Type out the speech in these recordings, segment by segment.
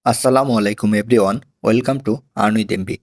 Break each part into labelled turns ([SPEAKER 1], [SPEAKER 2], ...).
[SPEAKER 1] আসসালামু আলাইকুম everyone, welcome to earn with MB.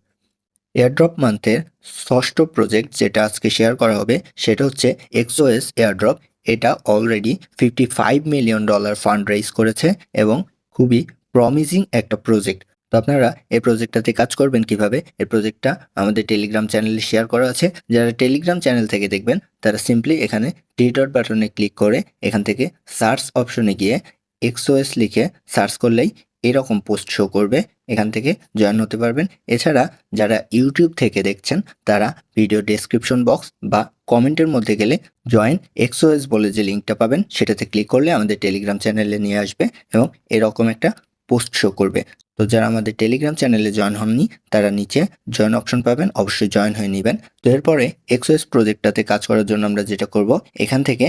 [SPEAKER 1] Airdrop মান্থের ষষ্ঠ প্রজেক্ট যেটা আজকে শেয়ার করা হবে সেটা হচ্ছে এক্সওএস এয়ারড্রপ। এটা অলরেডি $55 মিলিয়ন ফান্ড রেইজ করেছে এবং খুবই প্রমিজিং একটা প্রজেক্ট। তো আপনারা এই প্রজেক্টটাতে কাজ করবেন কিভাবে, এই প্রজেক্টটা আমাদের টেলিগ্রাম চ্যানেলে শেয়ার করা আছে। যারা টেলিগ্রাম চ্যানেল থেকে দেখবেন তারা সিম্পলি এখানে থ্রি ডট বাটনে ক্লিক করে এখান থেকে সার্চ অপশনে গিয়ে এক্সওএস লিখে সার্চ করলেই এরকম পোস্ট শো করবে, এখান থেকে জয়েন হতে পারবেন। এছাড়া যারা ইউটিউব থেকে দেখছেন তারা ভিডিও ডেসক্রিপশন বক্স বা কমেন্টের মধ্যে গেলে জয়েন এক্সওএস বলে যে লিঙ্কটা পাবেন সেটাতে ক্লিক করলে আমাদের টেলিগ্রাম চ্যানেলে নিয়ে আসবে এবং এরকম একটা পোস্ট শো করবে। তো যারা আমাদের টেলিগ্রাম চ্যানেলে জয়েন হননি তারা নিচে জয়েন অপশন পাবেন, অবশ্যই জয়েন হয়ে নেবেন। তো এরপরে এক্সওএস প্রজেক্টটাতে কাজ করার জন্য আমরা যেটা করব, এখান থেকে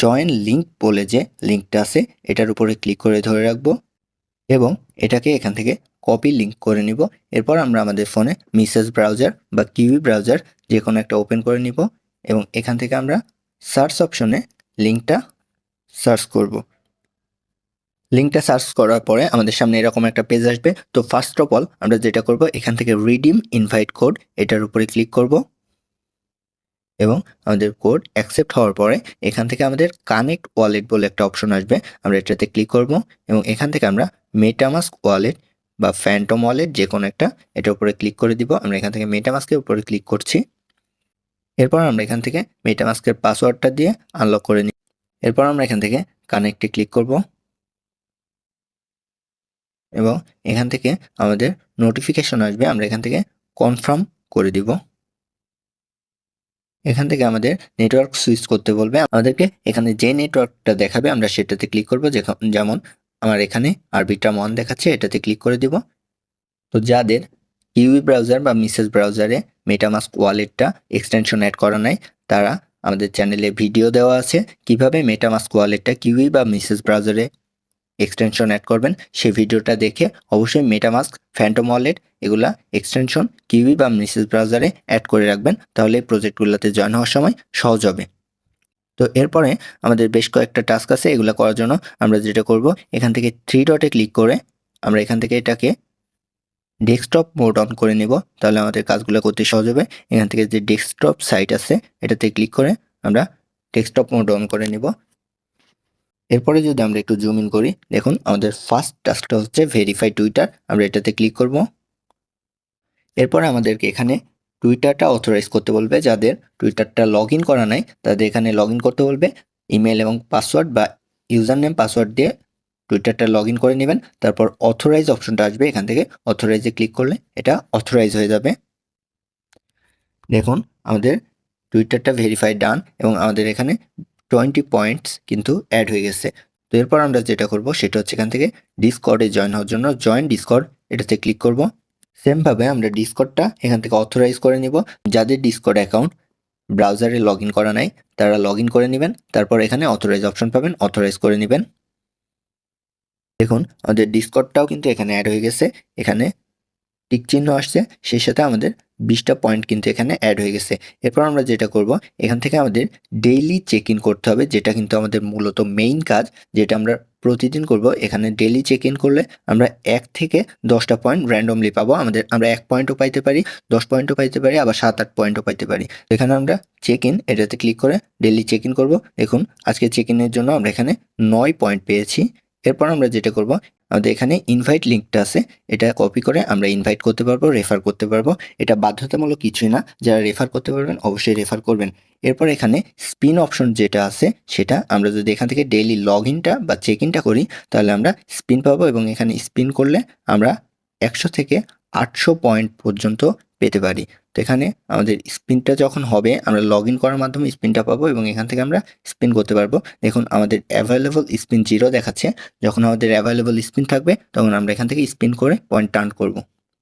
[SPEAKER 1] জয়েন লিঙ্ক বলে যে লিঙ্কটা আছে এটার উপরে ক্লিক করে ধরে রাখবো এবং এটাকে এখান থেকে কপি লিঙ্ক করে নিব। এরপর আমরা আমাদের ফোনে মেসেজ ব্রাউজার বা কিউই ব্রাউজার যে কোনো একটা ওপেন করে নিব এবং এখান থেকে আমরা সার্চ অপশনে লিঙ্কটা সার্চ করব। লিঙ্কটা সার্চ করার পরে আমাদের সামনে এরকম একটা পেজ আসবে। তো ফার্স্ট অফ অল আমরা যেটা করব, এখান থেকে রিডিম ইনভাইট কোড এটার উপরে ক্লিক করব এবং আমাদের কোড অ্যাকসেপ্ট হওয়ার পরে এখান থেকে আমাদের কানেক্ট ওয়ালেট বলে একটা অপশন আসবে, আমরা এটাতে ক্লিক করব এবং এখান থেকে আমরা মেটামাস্ক ওয়ালেট বা ফ্যান্টম ওয়ালেট যে কোনো একটা এটার উপরে ক্লিক করে দিব। আমরা এখান থেকে মেটামাস্কের উপরে ক্লিক করছি। এরপর আমরা এখান থেকে মেটামাস্কের পাসওয়ার্ডটা দিয়ে আনলক করে নিই। এরপর আমরা এখান থেকে কানেক্টে ক্লিক করব এবং এখান থেকে আমাদের নোটিফিকেশন আসবে, আমরা এখান থেকে কনফার্ম করে দিব। এখান থেকে আমাদের নেটওয়ার্ক সুইচ করতে বলবে, আমাদেরকে এখানে যে নেটওয়ার্কটা দেখাবে আমরা সেটাতে ক্লিক করব। যেমন আমার এখানে আরবিট্রাম 1 দেখাচ্ছে, এটাতে ক্লিক করে দিব। তো যাদের কিউই ব্রাউজার বা মেসেজ ব্রাউজারে মেটামাস্ক ওয়ালেটটা এক্সটেনশন অ্যাড করা নাই তারা আমাদের চ্যানেলে ভিডিও দেওয়া আছে কিভাবে মেটামাস্ক ওয়ালেটটা কিউই বা মেসেজ ব্রাউজারে এক্সটেনশন অ্যাড করবেন। সেই ভিডিওটা দেখে অবশ্যই মেটামাস্ক, ফ্যান্টম ওয়ালেট এগুলা এক্সটেনশন কিউই বা মেসেজ ব্রাউজারে অ্যাড করে রাখবেন, তাহলে এই প্রজেক্টগুলোতে জয়েন হওয়ার সময় সহজ হবে। তো এরপরে আমাদের বেশ কয়েকটা টাস্ক আছে, এগুলো করার জন্য আমরা যেটা করব, এখান থেকে থ্রি ডটে ক্লিক করে আমরা এখান থেকে এটাকে ডেস্কটপ মোড অন করে নেব, তাহলে আমাদের কাজগুলো করতে সহজ হবে। এখান থেকে যে ডেস্কটপ সাইট আছে এটাতে ক্লিক করে আমরা ডেস্কটপ মোড অন করে নেব। এরপরে যদি আমরা একটু জুম ইন করি, দেখুন আমাদের ফার্স্ট টাস্কটা হচ্ছে ভেরিফাই টুইটার, আমরা এটাতে ক্লিক করব। এরপরে আমাদেরকে এখানে টুইটারটা অথরাইজ করতে বলবে, যাদের টুইটারটা লগ ইন করা নাই তাদের এখানে লগ ইন করতে বলবে। ইমেল এবং পাসওয়ার্ড বা ইউজার নেম পাসওয়ার্ড দিয়ে টুইটারটা লগ ইন করে নেবেন। তারপর অথরাইজ অপশনটা আসবে, এখান থেকে অথরাইজে ক্লিক করলে এটা অথরাইজ হয়ে যাবে। দেখুন আমাদের টুইটারটা ভেরিফাই ডান এবং আমাদের এখানে 20 পয়েন্টস কিন্তু অ্যাড হয়ে গেছে। তো এরপর আমরা যেটা করব সেটা হচ্ছে এখান থেকে ডিসকর্ডে জয়েন হওয়ার জন্য জয়েন ডিসকর্ড এটাতে ক্লিক করব। সেমভাবে আমরা ডিসকর্ডটা এখান থেকে অথরাইজ করে নিব। যাদের ডিসকর্ড অ্যাকাউন্ট ব্রাউজারে লগ ইন করা নাই তারা লগ ইন করে নেবেন, তারপর এখানে অথরাইজ অপশন পাবেন, অথরাইজ করে নেবেন। দেখুন আমাদের ডিসকর্ডটাও কিন্তু এখানে অ্যাড হয়ে গেছে, এখানে টিক চিহ্ন আসছে, সেই সাথে আমাদের 20টা পয়েন্ট কিন্তু এখানে অ্যাড হয়ে গেছে। এরপর আমরা যেটা করব, এখান থেকে আমাদের ডেইলি চেক ইন করতে হবে, যেটা কিন্তু আমাদের মূলত মেইন কাজ, যেটা আমরা প্রতিদিন করব। এখানে ডেইলি চেক ইন করলে আমরা 1 থেকে 10টা পয়েন্ট র্যান্ডমলি পাবো। আমরা 1 পয়েন্টও পাইতে পারি, 10 পয়েন্টও পাইতে পারি, আবার 7-8 পয়েন্টও পাইতে পারি। এখানে আমরা চেক ইন এটাতে ক্লিক করে ডেইলি চেক ইন করবো। দেখুন আজকে চেক ইনের জন্য আমরা এখানে 9 পয়েন্ট পেয়েছি। এরপর আমরা যেটা করব, আমাদের এখানে ইনভাইট লিঙ্কটা আছে, এটা কপি করে আমরা ইনভাইট করতে পারবো, রেফার করতে পারবো। এটা বাধ্যতামূলক কিছুই না, যারা রেফার করতে পারবেন অবশ্যই রেফার করবেন। এরপর এখানে স্পিন অপশন যেটা আছে সেটা আমরা যদি এখান থেকে ডেইলি লগ ইনটা বা চেক ইনটা করি তাহলে আমরা স্পিন পাবো এবং এখানে স্পিন করলে আমরা 100 থেকে 800 পয়েন্ট পর্যন্ত পেতে পারি। তো এখানে আমাদের স্পিনটা যখন হবে আমরা লগ ইন করার মাধ্যমে স্পিনটা পাবো এবং এখান থেকে আমরা স্পিন করতে পারবো। দেখুন আমাদের অ্যাভেলেবল স্পিন 0 দেখাচ্ছে, যখন আমাদের অ্যাভেলেবল স্পিন থাকবে তখন আমরা এখান থেকে স্পিন করে পয়েন্ট টার্ন করব।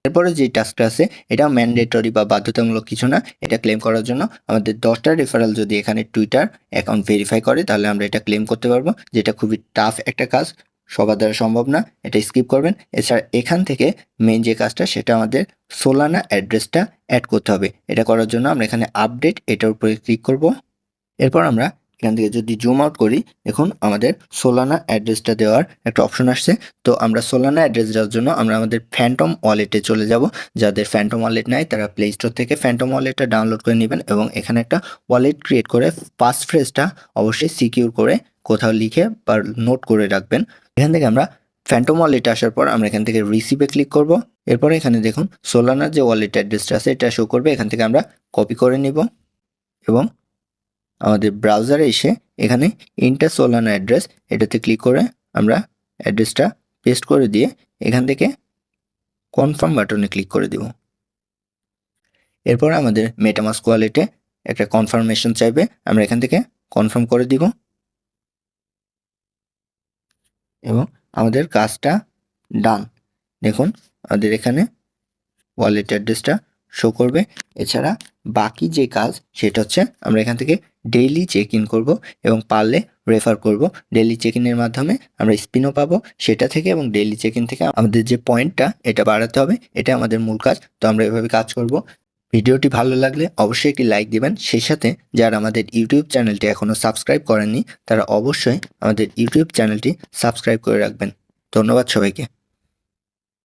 [SPEAKER 1] এরপরে যে টাস্কটা আছে এটা ম্যান্ডেটরি বা বাধ্যতামূলক কিছু না, এটা ক্লেম করার জন্য আমাদের 10টা রেফারেল যদি এখানে টুইটার অ্যাকাউন্ট ভেরিফাই করে তাহলে আমরা এটা ক্লেম করতে পারবো, যেটা খুবই টাফ একটা কাজ, সবার দ্বারা সম্ভব না, এটা স্কিপ করবেন। এছাড়া এখান থেকে মেইন যে কাজটা সেটা আমাদের সোলানা অ্যাড্রেসটা অ্যাড করতে হবে। এটা করার জন্য আমরা এখানে আপডেট এটার উপরে ক্লিক করব। এরপর আমরা এখান থেকে যদি জুম আউট করি, দেখুন আমাদের সোলানা অ্যাড্রেসটা দেওয়ার একটা অপশন আসছে। তো আমরা সোলানা অ্যাড্রেস দেওয়ার জন্য আমরা আমাদের ফ্যান্টম ওয়ালেটে চলে যাব। যাদের ফ্যান্টম ওয়ালেট নাই তারা প্লে স্টোর থেকে ফ্যান্টম ওয়ালেটটা ডাউনলোড করে নেবেন এবং এখানে একটা ওয়ালেট ক্রিয়েট করে পাস ফ্রেজটা অবশ্যই সিকিউর করে কোথাও লিখে বা নোট করে রাখবেন। এখান থেকে আমরা ফ্যান্টম ওয়ালেটে আসার পর আমরা এখান থেকে রিসিভে ক্লিক করব। এরপরে এখানে দেখুন সোলানার যে ওয়ালেট অ্যাড্রেসটা আছে এটা শো করবে। এখান থেকে আমরা কপি করে নিব এবং আমাদের ব্রাউজারে এসে এখানে ইন্টার সোলানা অ্যাড্রেস এটাতে ক্লিক করে আমরা অ্যাড্রেসটা পেস্ট করে দিয়ে এখান থেকে কনফার্ম বাটনে ক্লিক করে দিব। এরপর আমাদের মেটামাস্ক ওয়ালেটে একটা কনফার্মেশন চাইবে, আমরা এখান থেকে কনফার্ম করে দিব এবং আমাদের কাজটা ডান। দেখুন আমাদের এখানে ওয়ালেট অ্যাড্রেসটা শো করবে। এছাড়া বাকি যে কাজ সেটা হচ্ছে আমরা এখান থেকে ডেইলি চেক ইন করবো এবং পারলে রেফার করব। ডেইলি চেক ইনের মাধ্যমে আমরা স্পিনও পাবো সেটা থেকে এবং ডেইলি চেক ইন থেকে আমাদের যে পয়েন্টটা এটা বাড়াতে হবে, এটা আমাদের মূল কাজ। তো আমরা এভাবে কাজ করব। ভিডিওটি ভালো লাগলে অবশ্যই একটি লাইক দিবেন। সেই সাথে যারা আমাদের ইউটিউব চ্যানেলটি এখনও সাবস্ক্রাইব করেননি তারা অবশ্যই আমাদের ইউটিউব চ্যানেলটি সাবস্ক্রাইব করে রাখবেন। ধন্যবাদ সবাইকে।